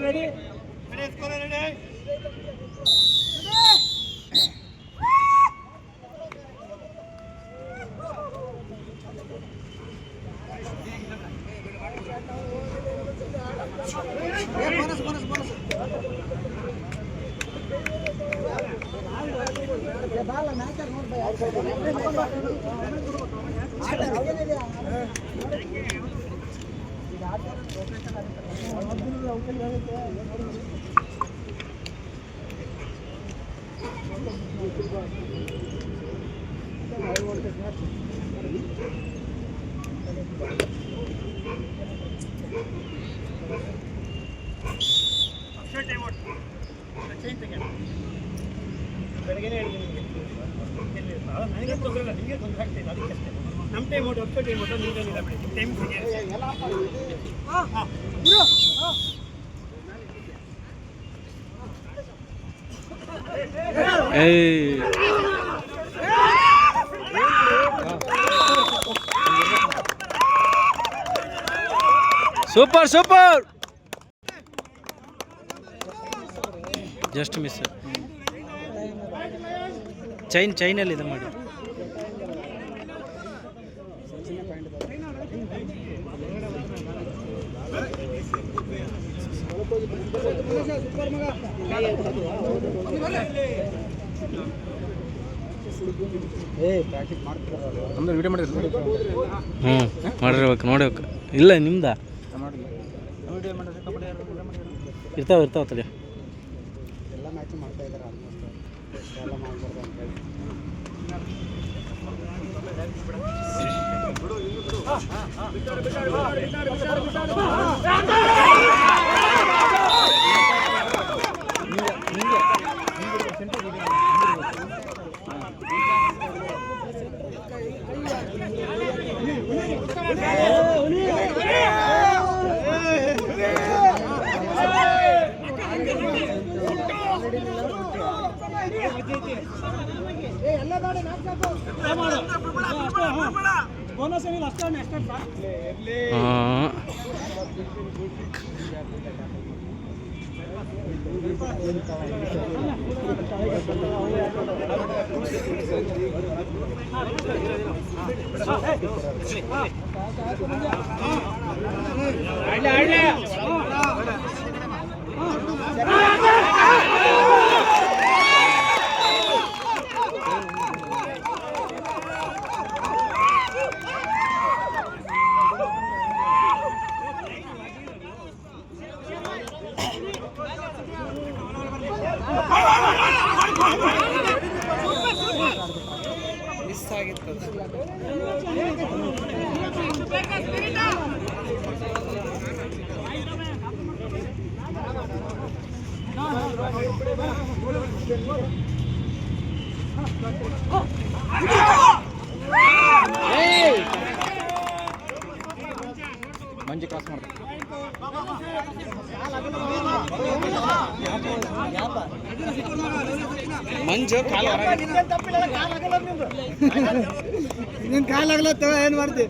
Ready ಬೆಳಗ್ಗೆ ನನಗೆ ತೊಂದರೆ ನಿಮಗೆ ತೊಂದರೆ ಆಗ್ತದೆ ಅದಕ್ಕಷ್ಟೇ ನಮ್ಮ ಟೈಮ್ ಔಟ್ ಅಷ್ಟು ಟೈಮ್ ಔಟ್ ನಿಂತಿಲ್ಲ ಬಿಡಿ time super super just miss ಚೈನಲ್ಲಿ ಇದು ಮಾಡಿ ಮಾಡಿರ್ಬೇಕು ನೋಡ್ಬೇಕು ಇಲ್ಲ ನಿಮ್ದ ಇರ್ತಾವ ತಲೆ ಎಲ್ಲ ಮ್ಯಾಚ್ ಮಾಡ್ತಾ ಇದ್ದಾರೆ ಆಲ್ಮೋಸ್ಟ್ ಎಲ್ಲ ಮಾಡ್ಬಾರ್ದು ಅಂತೇಳಿ ಬೋನಸ್ ಏನಿಲ್ಲ ಅಷ್ಟೇ ಮಿಸ್ ಆಗಿತ್ತು ಮಂಜು ಕ್ರಾಸ್ ಮಾಡ್ತಾರೆ ಮಂಜು ನಿನ್ ಕಾಲಾಗ್ಲತ್ತವ ಏನ್ ಮಾಡ್ತಿ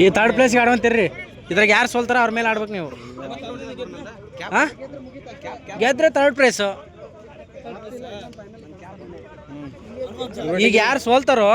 ಈ ಥರ್ಡ್ ಪ್ಲೇಸ್ಗೆ ಆಡುವಂತೀರಿ ಇದ್ರಾಗ ಯಾರು ಸೋಲ್ತಾರ ಅವ್ರ ಮೇಲೆ ಆಡ್ಬೇಕು ನೀವು. ಹಾಂ ಗೆದ್ರೆ ಥರ್ಡ್ ಪ್ರೈಸು. ಈಗ ಯಾರು ಸೋಲ್ತಾರೋ